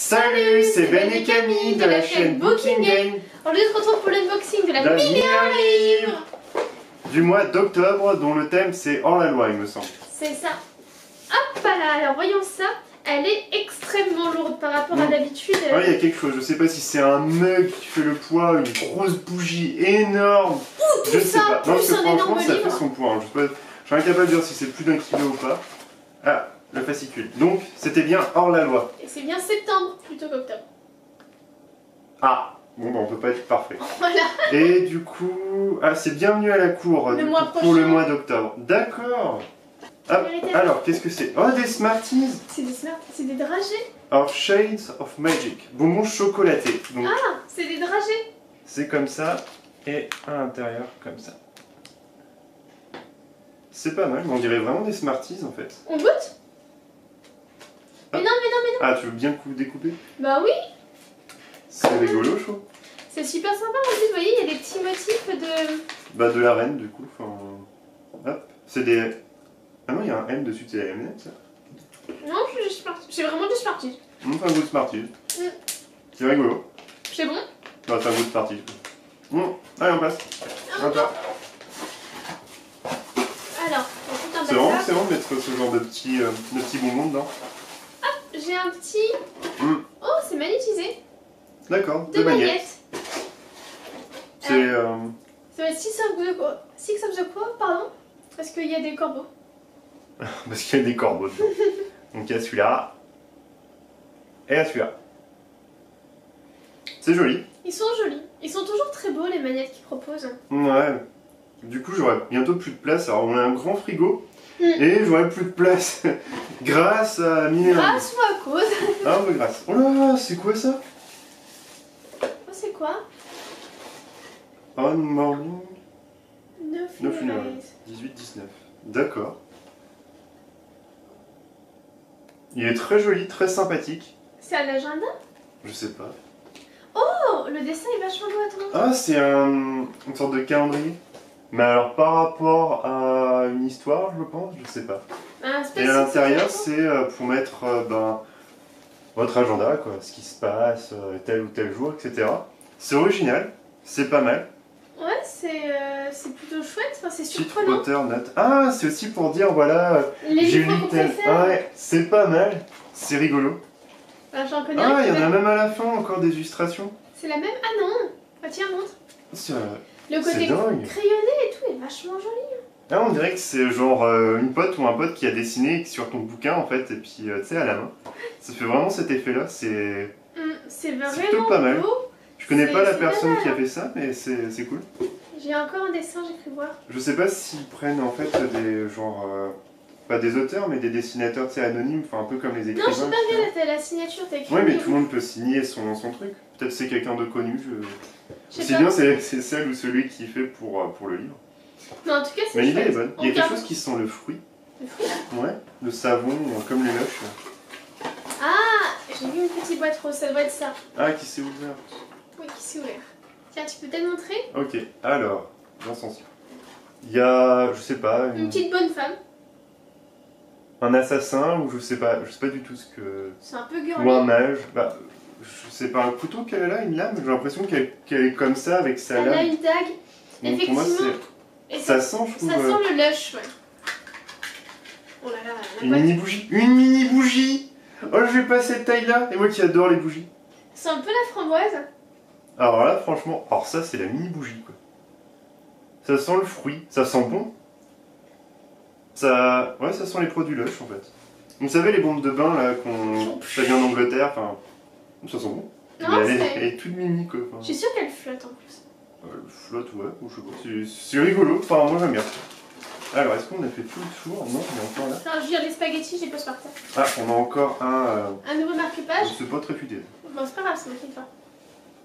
Salut, c'est Ben et Camille de la chaîne Booking Game. Aujourd'hui, on se retrouve pour l'unboxing de la meilleure livre du mois d'octobre, dont le thème c'est hors la loi, il me semble. C'est ça. Hop là, alors voyons ça. Elle est extrêmement lourde par rapport à d'habitude. Ouais, il y a quelque chose, je sais pas si c'est un mug qui fait le poids, une grosse bougie énorme. Tout je ça, sais pas. plus Non, parce que un énorme franchement, ça livre. fait son poids. Hein. Je suis incapable de dire si c'est plus d'1 kilo ou pas. Ah, le fascicule. Donc, c'était bien hors la loi. Et c'est bien septembre plutôt qu'octobre. Ah, bon, bah, on peut pas être parfait. Voilà. Et du coup, ah, c'est bienvenue à la cour Le mois prochain. pour le mois d'octobre. D'accord. Ah, alors, qu'est-ce que c'est? Oh, des Smarties. C'est des dragées. Of Shades of Magic. Bonbons chocolatés. Donc, Ah, c'est des dragées. c'est comme ça. Et à l'intérieur, comme ça. C'est pas mal, mais on dirait vraiment des Smarties en fait. On goûte? Ah. Mais non. Ah, tu veux bien découper? Bah oui. C'est rigolo, je trouve. C'est super sympa en plus, vous voyez, il y a des petits motifs de... Bah, de la reine, du coup. Enfin, hop. C'est des... Ah non, il y a un M dessus, c'est la M&M, ça. Non, c'est vraiment du Smarties. C'est un goût de Smarties. C'est rigolo. C'est bon? Bah, c'est un goût de Smarties. Allez, on passe. Alors, on fout un C'est vraiment bazar. excellent de mettre ce genre de petits bonbons dedans. J'ai un petit... Oh, c'est magnétisé. D'accord, Deux magnettes. C'est... Ça va être Six of the Crow, pardon. Parce qu'il y a des corbeaux. Parce qu'il y a des corbeaux dedans. Donc il y a celui-là. Et il y a celui-là. C'est joli. Ils sont jolis. Ils sont toujours très beaux, les magnettes qu'ils proposent. Ouais. Du coup, j'aurai bientôt plus de place. Alors, on a un grand frigo. Et j'aurai plus de place. Grâce à Minéral. Grâce ou à cause. Ah, mais grâce. Oh là, c'est quoi ça? Oh, c'est quoi? On Morning. No 9 funérailles. funérailles. 18-19. D'accord. Il est très joli, très sympathique. C'est un agenda? Je sais pas. Oh, le dessin est vachement beau, attends. Ah, c'est une sorte de calendrier. Mais alors, par rapport à une histoire, je pense, je sais pas. Et à l'intérieur, c'est pour mettre votre agenda, quoi, ce qui se passe, tel ou tel jour, etc. C'est original, c'est pas mal. Ouais, c'est plutôt chouette, enfin, c'est Titre, surprenant. auteur, note. Ah, c'est aussi pour dire, voilà, Les j'ai livres lu qu'on tel. préfère. Ah ouais, c'est pas mal, c'est rigolo. Alors, j'en connais Ah, un il y qui en a va- même à la fin, encore des illustrations. C'est la même? Ah non. Ah tiens, montre. C'est Le côté dingue. crayonné et tout est vachement joli. Ah, on dirait que c'est genre une pote ou un pote qui a dessiné sur ton bouquin en fait, et puis tu sais, à la main. Ça fait vraiment cet effet-là, c'est... C'est plutôt vraiment pas mal. beau. Je connais pas la C'est personne pas qui a mal, fait ça, mais c'est cool. J'ai encore un dessin, j'ai cru voir. Je sais pas s'ils prennent en fait des genre... pas des auteurs, mais des dessinateurs, tu sais, anonymes, enfin un peu comme les écrivains. Non, je sais pas, etc. regarde, t'as la signature, t'as écrit. Ouais, mais tout le monde peut signer son truc. Peut-être c'est quelqu'un de connu, Je sais C'est pas. bien, c'est celle ou celui qui fait pour le livre. Mais en tout cas, c'est Mais l'idée chouette. est bonne. Il y a quelque chose qui sent le fruit. Le fruit. Ouais, le savon, comme les loches. Ah, j'ai vu une petite boîte rose, ça doit être ça. Ah, qui s'est ouvert. Oui, qui s'est ouvert. Tiens, tu peux peut-être montrer? Ok, alors, l'ascension. Il y a, je sais pas, Une petite bonne femme. un assassin ou je sais pas du tout ce que... C'est un peu Ou girly. un mage, bah, je sais pas, un couteau qu'elle a là, une lame, j'ai l'impression qu'elle est comme ça avec sa Elle a lame. une dague. Donc pour moi Effectivement. c'est... Et Ça sent, je trouve... ça sent le lush, ouais. Oh là là, la Une boîte. mini bougie. Une mini bougie. Oh, je vais pas cette taille-là. Et moi qui adore les bougies. C'est un peu la framboise. Alors là, franchement, alors ça c'est la mini bougie quoi. Ça sent le fruit, ça sent bon. Ça, ouais, ça sent les produits Lush en fait. Vous savez les bombes de bain là ça vient d'Angleterre, enfin, ça sent bon. Non, Mais elle c'est... est toute mini quoi. Enfin, Je suis sûre qu'elle flotte en plus. flotte ouais, ou je sais pas. C'est rigolo. Enfin moi j'aime bien. Alors est-ce qu'on a fait tout le tour? Non, on est encore là. Enfin, je veux dire, les spaghettis, je les pose par terre. Ah, on a encore un. Un nouveau marque-page. Je sais pas très futé. Bon, c'est pas grave, ça m'inquiète pas.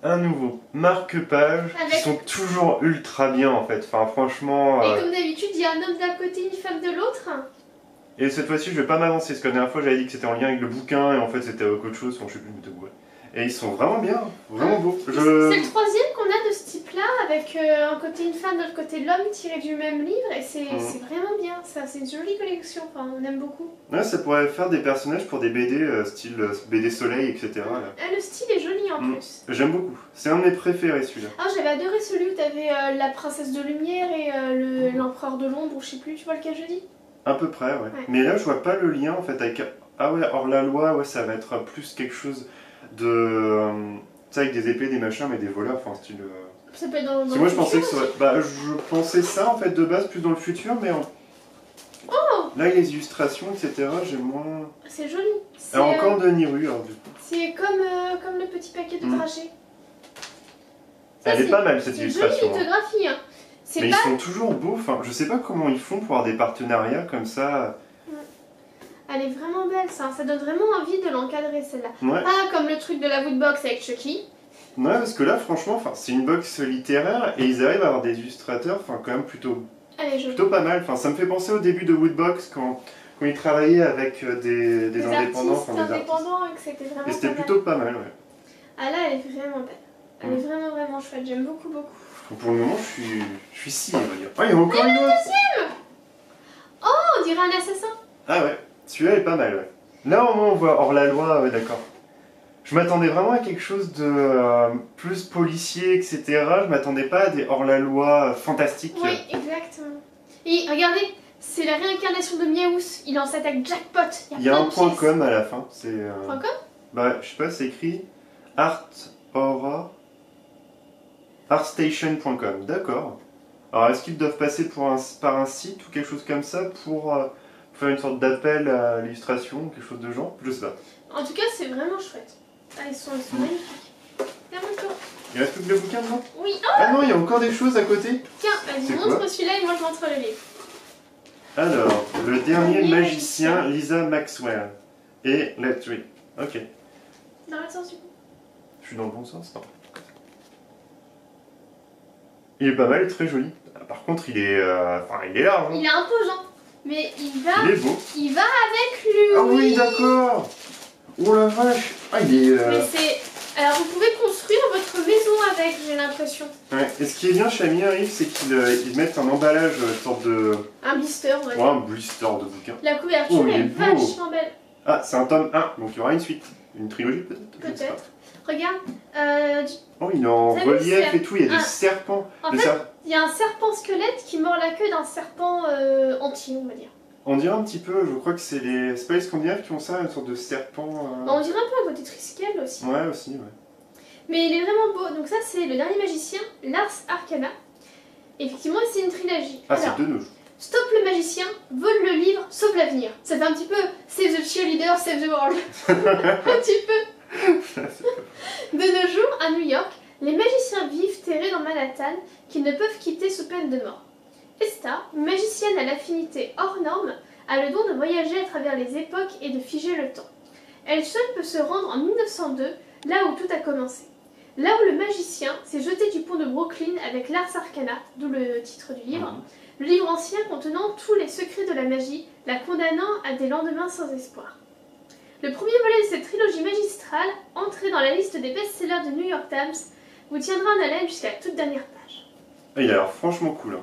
Un nouveau marque-page qui Avec- sont toujours ultra bien en fait. Enfin franchement. Et comme d'habitude, il y a un homme d'un côté, une femme de l'autre. Et cette fois-ci je vais pas m'avancer parce que la dernière fois j'avais dit que c'était en lien avec le bouquin et en fait c'était avec autre chose, enfin, je sais plus, mais ouais. Et ils sont vraiment bien, vraiment beaux. C'est le troisième qu'on a de ce type-là. là, avec un côté une femme, de l'autre côté l'homme, tiré du même livre, et c'est vraiment bien, ça, c'est une jolie collection, enfin, on aime beaucoup. Ouais, ça pourrait faire des personnages pour des BD, style BD Soleil, etc. Là. Ah, le style est joli en plus. J'aime beaucoup, c'est un de mes préférés celui-là. Ah, j'avais adoré celui où t'avais la princesse de lumière et l'empereur de l'ombre, ou je sais plus, tu vois lequel je dis? À peu près, ouais. Mais là, je vois pas le lien en fait avec... Ah ouais, hors-la-loi, ouais, ça va être plus quelque chose de... tu sais, avec des épées, des machins, mais des voleurs, enfin, style... Ça peut être dans moi, je pensais que ça... Bah, je pensais ça, en fait, de base, plus dans le futur, mais... Oh, là, les illustrations, etc., j'ai moins... c'est joli. Alors, encore de Niru, alors, du coup. C'est comme le petit paquet de dragées. Elle est pas mal, cette illustration. C'est une jolie lithographie, hein. Mais ils sont toujours beaux, enfin, je sais pas comment ils font pour avoir des partenariats comme ça. Elle est vraiment belle, ça donne vraiment envie de l'encadrer celle-là. Ouais. Pas comme le truc de la Woodbox avec Chucky. Ouais, parce que là, franchement, c'est une box littéraire et ils arrivent à avoir des illustrateurs, enfin, quand même plutôt pas mal. Enfin, ça me fait penser au début de Woodbox quand ils travaillaient avec des indépendants. Artistes indépendants, et que c'était vraiment. Et c'était plutôt pas mal, ouais. Ah là, elle est vraiment belle. Elle est vraiment chouette, j'aime beaucoup. Pour le moment, je suis si, on va dire. Oh, il y a encore une autre. Deuxième. Oh, on dirait un assassin. Ah ouais, celui-là est pas mal, ouais. Là, au moins, on voit hors-la-loi, ouais, d'accord. Je m'attendais vraiment à quelque chose de plus policier, etc. Je m'attendais pas à des hors-la-loi fantastiques. Oui, exactement. Et regardez, c'est la réincarnation de Miaous. Il en s'attaque jackpot. Il y a un point .com à la fin. Point .com? Bah, je sais pas, c'est écrit artstation.com. D'accord. Alors, est-ce qu'ils doivent passer par un site ou quelque chose comme ça pour faire une sorte d'appel à l'illustration ou quelque chose de genre? Je sais pas. En tout cas, c'est vraiment chouette. Ah, ils sont magnifiques. Tiens, mon tour. Il reste plus que le bouquin dedans? Oui. Oh, ah non, il y a encore des choses à côté. Tiens, vas-y, montre celui-là et moi je montre le livre. Alors, le dernier magicien, Lisa Maxwell. Et Let's Read. Ok. Dans le sens du coup. Je suis dans le bon sens, non? Il est pas mal, très joli. Par contre, il est large. Hein. Il est imposant. Mais il est beau. Il va avec lui. Ah oui, d'accord. Oh la vache. Ah, il est... Mais c'est... Alors, vous pouvez construire votre maison avec, j'ai l'impression. Ouais. Et ce qui est bien chez Ami Arrive, c'est qu'ils mettent un emballage, une sorte de... Un blister, on va dire. Ouais, un blister de bouquin. La couverture est vachement belle. Ah, c'est un tome 1, donc il y aura une suite. Une trilogie peut-être? Peut-être. Regarde. Oh, il est en relief et tout, il y a des serpents. En fait, il y a un serpent squelette qui mord la queue d'un serpent entier, on va dire. On dirait un petit peu, je crois que c'est les Space Scandinaves qui ont ça, une sorte de serpent. On dirait un peu à côté Triskel aussi. Ouais, aussi, ouais. Mais il est vraiment beau. Donc ça, c'est le dernier magicien, Lars Arcana. Effectivement, c'est une trilogie. Ah, c'est de nos jours. Stop le magicien, vole le livre, sauve l'avenir. Ça fait un petit peu Save the cheerleader, save the world. Un petit peu. De nos jours, à New York, les magiciens vivent terrés dans Manhattan qu'ils ne peuvent quitter sous peine de mort. Esta, magicienne à l'affinité hors norme, a le don de voyager à travers les époques et de figer le temps. Elle seule peut se rendre en 1902, là où tout a commencé. Là où le magicien s'est jeté du pont de Brooklyn avec l'Ars Arcana, d'où le titre du livre, le livre ancien contenant tous les secrets de la magie, la condamnant à des lendemains sans espoir. Le premier volet de cette trilogie magistrale, entré dans la liste des best-sellers de New York Times, vous tiendra en haleine jusqu'à la toute dernière page. Ah, il a l'air franchement cool. Hein.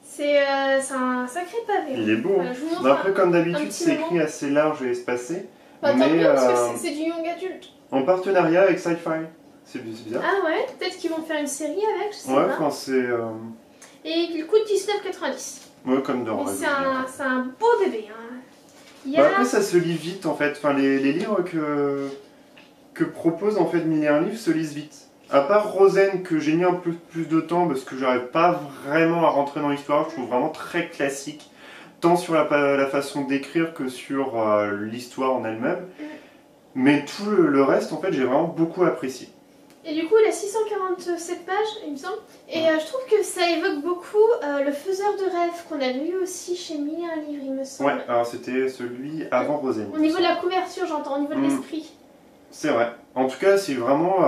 C'est un sacré pavé. Il est beau. Après, comme d'habitude, c'est écrit assez large et espacé. Bah, tant mieux, parce que c'est du young adulte. En partenariat avec Sci-Fi. C'est bizarre. Ah ouais, peut-être qu'ils vont faire une série avec, je sais pas. Ouais, enfin c'est... Et il coûte 19,90. Ouais, comme dans... Mais c'est un beau bébé. Hein. Après, ça se lit vite, en fait. Enfin, les livres que propose, en fait, Mille et un livres se lisent vite. À part Rosen, que j'ai mis un peu plus de temps, parce que j'arrive pas vraiment à rentrer dans l'histoire, je trouve vraiment très classique. Tant sur la façon d'écrire que sur l'histoire en elle-même. Mais tout le reste, en fait, j'ai vraiment beaucoup apprécié. Et du coup, il a 647 pages, il me semble. Et je trouve que ça évoque beaucoup le faiseur de rêve qu'on avait eu aussi chez Mille et un livres, il me semble. Ouais, alors c'était celui avant Rosen. Au niveau de la couverture, j'entends, au niveau de l'esprit. C'est vrai. En tout cas, c'est vraiment...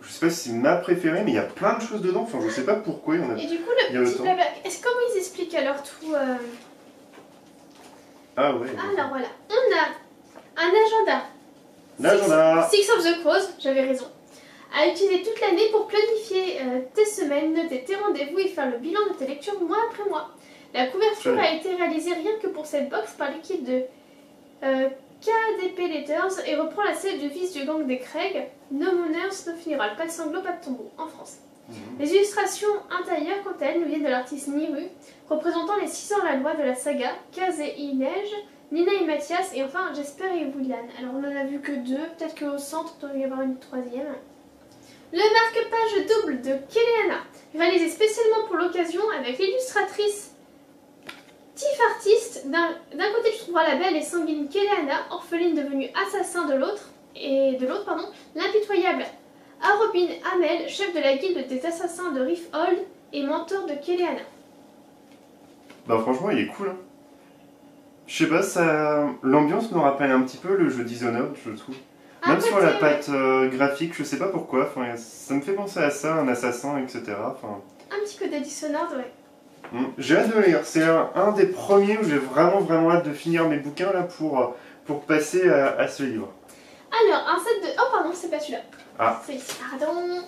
je sais pas si c'est ma préférée, mais il y a plein de choses dedans. Enfin, je sais pas pourquoi. Et du coup, le petit blabla... Comment ils expliquent alors tout Ah ouais. Alors voilà, on a un agenda. L'agenda. Six of the Crows, j'avais raison. à utiliser toute l'année pour planifier tes semaines, noter tes rendez-vous et faire le bilan de tes lectures mois après mois. La couverture a été réalisée rien que pour cette box par l'équipe de KDP Letters et reprend la seule devise du gang des Craig, No Mourners, no funeral, pas de sanglots, pas de tombeau, en français. Les illustrations intérieures, quant à elles, nous viennent de l'artiste Niru, représentant les 6 ans à la loi de la saga, Kaz et Inej, Nina et Mathias, et enfin Jesper et Willian. Alors on n'en a vu que 2, peut-être qu'au centre il doit y avoir une 3e. Le marque-page double de Keleana, réalisé spécialement pour l'occasion avec l'illustratrice Tiff Artist. D'un côté tu trouveras la belle et sanguine Keleana, orpheline devenue assassin de l'autre, l'impitoyable Arobin Hamel, chef de la guilde des assassins de Rifthold et mentor de Keleana. Bah franchement il est cool hein. Je sais pas, ça... l'ambiance me rappelle un petit peu le jeu Dishonored, je trouve. Même sur la patte graphique, je sais pas pourquoi, enfin, ça me fait penser à ça, un assassin, etc. Enfin... Un petit côté Dishonored, ouais. J'ai hâte de le lire, c'est un des premiers où j'ai vraiment hâte de finir mes bouquins là pour passer à ce livre. Alors, un set de... Oh pardon, c'est pas celui-là. Ah. C'est ici, pardon.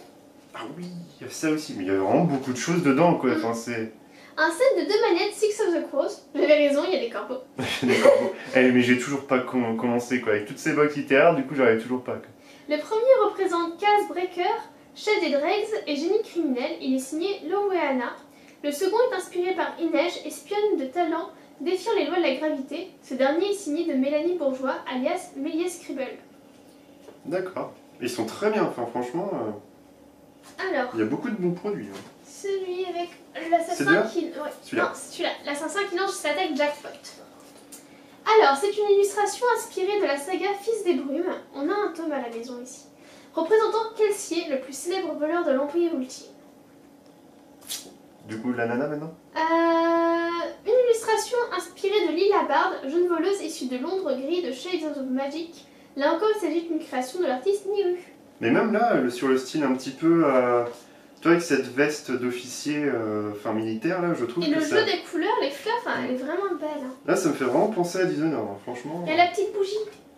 Ah oui, il y a ça aussi, mais il y a vraiment beaucoup de choses dedans quoi, enfin c'est... Un set de 2 manettes Six of the Crows. J'avais raison, il y a des corbeaux. Des corbeaux. Mais j'ai toujours pas commencé quoi. Avec toutes ces box littéraires, du coup j'arrive toujours pas. Quoi. Le premier représente Kaz Breaker, chef des Dregs et génie criminel. Il est signé Loweana. Le second est inspiré par Inej, espionne de talent, défiant les lois de la gravité. Ce dernier est signé de Mélanie Bourgeois, alias Méliès Scribble. D'accord. Ils sont très bien, enfin franchement... Alors... Il y a beaucoup de bons produits. Hein. Celui avec l'assassin qui... Ouais. Non, c'est celui-là. L'assassin qui lance sa attaque jackpot. Alors, c'est une illustration inspirée de la saga Fils des Brumes. On a un tome à la maison ici. Représentant Kelsier, le plus célèbre voleur de l'Empire ultime. Du coup, la nana maintenant Une illustration inspirée de Lila Bard, jeune voleuse issue de l'ombre gris de Shades of Magic. Là encore, il s'agit d'une création de l'artiste Niru. Mais même là, sur le style un petit peu... Toi, avec cette veste d'officier militaire, là, je trouve et que le ça... jeu des couleurs, les fleurs, elle est vraiment belle. Hein. Là, ça me fait vraiment penser à Dishonored, hein, franchement. Il y a la petite bougie.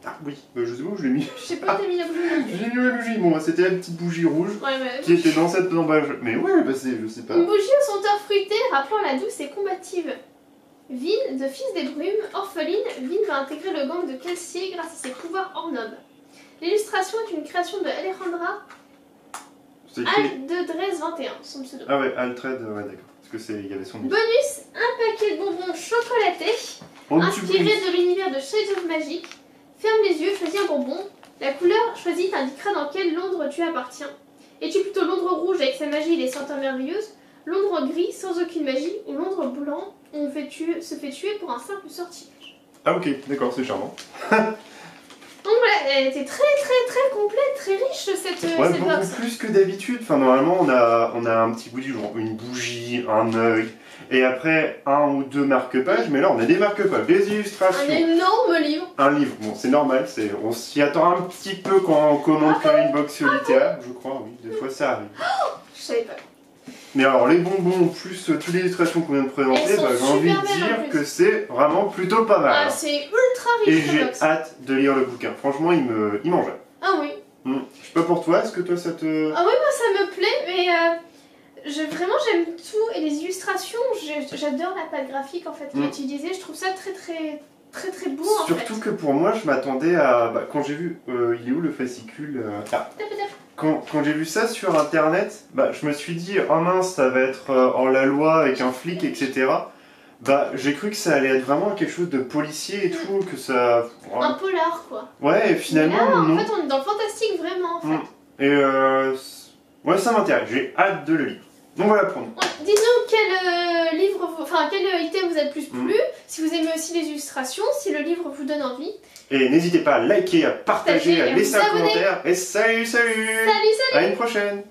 Ah oui, bah, je sais pas où je l'ai mis. Je sais pas où t'as mis la bougie. J'ai mis la bougie, bon, c'était la petite bougie rouge qui était dans cette emballage. Mais ouais, bah c'est, je sais pas. Une bougie au senteur fruité, rappelant la douce et combative Vin, de Fils des Brumes, orpheline, Vin va intégrer le gang de Kelsier grâce à ses pouvoirs hors nobles. L'illustration est une création de Alejandra Aldedrez 21, son pseudo. Ah ouais, Altred, ouais d'accord. Parce que il y avait son nom. Bonus, un paquet de bonbons chocolatés, inspiré de l'univers de Shades of Magic. Ferme les yeux, choisis un bonbon. La couleur choisie t'indiquera dans quel Londres tu appartiens. Es-tu plutôt Londres rouge avec sa magie et les senteurs merveilleuses, Londres gris sans aucune magie, ou Londres blanc on se fait tuer pour un simple sortilège. Ah ok, d'accord, c'est charmant. Donc voilà, elle était très complète, très riche cette ouais, cette beaucoup box. plus que d'habitude. Enfin, normalement, on a un petit goodie, genre une bougie, un œil, et après un ou deux marque-pages. Mais là, on a des marque-pages, des illustrations. Un énorme livre. Un livre, bon, c'est normal, on s'y attend un petit peu quand on commande une box solitaire, je crois, oui, des fois ça arrive. Je savais pas. Mais alors, les bonbons, plus toutes les illustrations qu'on vient de présenter, j'ai envie de dire que c'est vraiment plutôt pas mal. Ah, c'est ultra riche. Et j'ai hâte de lire le bouquin. Franchement, il m'enjaille. Ah oui. Je sais pas pour toi, est-ce que toi ça te... Ah oui, moi ça me plaît, mais vraiment j'aime tout. Et les illustrations, j'adore la patte graphique en fait qui est utilisée. Je trouve ça très beau en fait. Surtout que pour moi, je m'attendais à... quand j'ai vu... il est où le fascicule Quand j'ai vu ça sur internet, je me suis dit, oh mince, ça va être hors la loi avec un flic, etc. J'ai cru que ça allait être vraiment quelque chose de policier et tout, que ça... Ouais. Un polar quoi. Ouais, et finalement, là, non. en fait, on est dans le fantastique vraiment en fait. Et ouais, ça m'intéresse, j'ai hâte de le lire. Donc voilà pour nous. Ouais, dites-nous quel quel item vous a le plus plu, si vous aimez aussi les illustrations, si le livre vous donne envie. Et n'hésitez pas à liker, à partager, à laisser un commentaire. Et salut Salut À une prochaine.